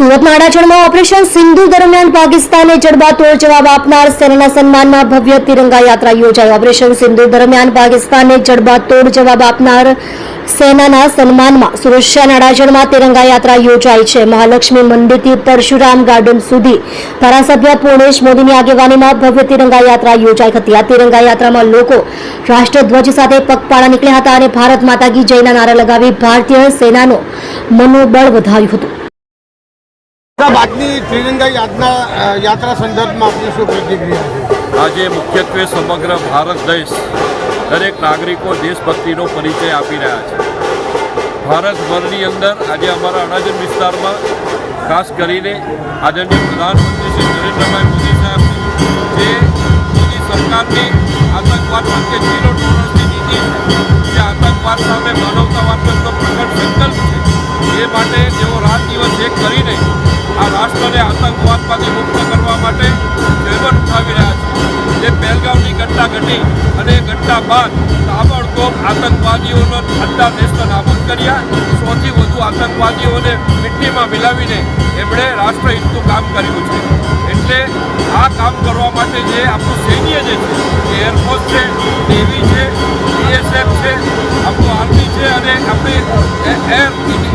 સુરતના અડાજણમાં ઓપરેશન સિંદૂર દરમિયાન પાકિસ્તાને જડબાતોડ જવાબ આપનાર સેનાના સન્માનમાં ભવ્ય તિરંગા યાત્રા યોજાઈ। ઓપરેશન સિંદૂર દરમિયાન પાકિસ્તાને જડબાતોડ જવાબ આપનાર સેનાના સન્માનમાં સુરત શહેરના અડાજણમાં તિરંગા યાત્રા યોજાઈ છે। મહાલક્ષ્મી મંદિરથી પરશુરામ ગાર્ડન સુધી ધારાસભ્ય પૂર્ણેશ મોદીની આગેવાનીમાં ભવ્ય તિરંગા યાત્રા યોજાઈ હતી। આ તિરંગા યાત્રામાં લોકો રાષ્ટ્રધ્વજ સાથે પગપાળા નીકળ્યા હતા અને ભારત માતા કી જયના નારા લગાવી ભારતીય સેનાનું મનોબળ વધાર્યું હતું। બાદની ત્રિરંગા યાત્રા સંદર્ભમાં આપની શું પ્રતિક્રિયા છે? આજે મુખ્યત્વે સમગ્ર ભારત દેશ દરેક નાગરિકો દેશભક્તિનો પરિચય આપી રહ્યા છે। ભારતભરની અંદર આજે અમારા અડાજણ વિસ્તારમાં ખાસ કરીને આદરણીય પ્રધાનમંત્રી શ્રી નરેન્દ્રભાઈ મોદી સાહેબ જે મોદી સરકારની આતંકવાદ પ્રત્યે ઝીરો ટોલરન્સની નીતિ છે, જે આતંકવાદ સામે માનવતાવાદનો પ્રગટ સંકલ્પ છે, એ માટે તેઓ રાત દિવસ એક કરીને આ રાષ્ટ્રને આતંકવાદમાંથી મુક્ત કરવા માટે જહેમત ઉઠાવી રહ્યા છે। જે પહેલગામની ઘટના ઘટી અને એ ઘટના બાદ તાબડતોબ આતંકવાદીઓનો આખા દેશને નાબૂદ કર્યા। 100થી વધુ આતંકવાદીઓને મિટ્ટીમાં મિલાવીને એમણે રાષ્ટ્રહિતનું કામ કર્યું છે। એટલે આ કામ કરવા માટે જે આપણું સૈન્ય જે છે, એરફોર્સ છે, નેવી છે, બીએસએફ છે, આપણું આર્મી છે અને આપણી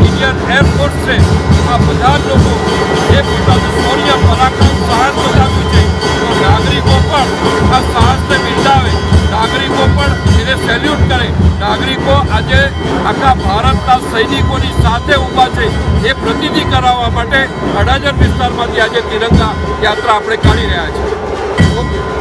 ઇન્ડિયન એરફોર્સ છે, આ બધા લોકો જે પોતાનું શૌર્ય પરાક્રમ સાહસ બતાવ્યું છે, તો નાગરિકો પણ આ સાહસને બિરદાવે, નાગરિકો પણ એને સેલ્યુટ કરે। નાગરિકો આજે આખા ભારતના સૈનિકોની સાથે ઊભા છે એ પ્રતિનિધિ કરાવવા માટે અડાજણ વિસ્તારમાંથી આજે તિરંગા યાત્રા આપણે કાઢી રહ્યા છીએ।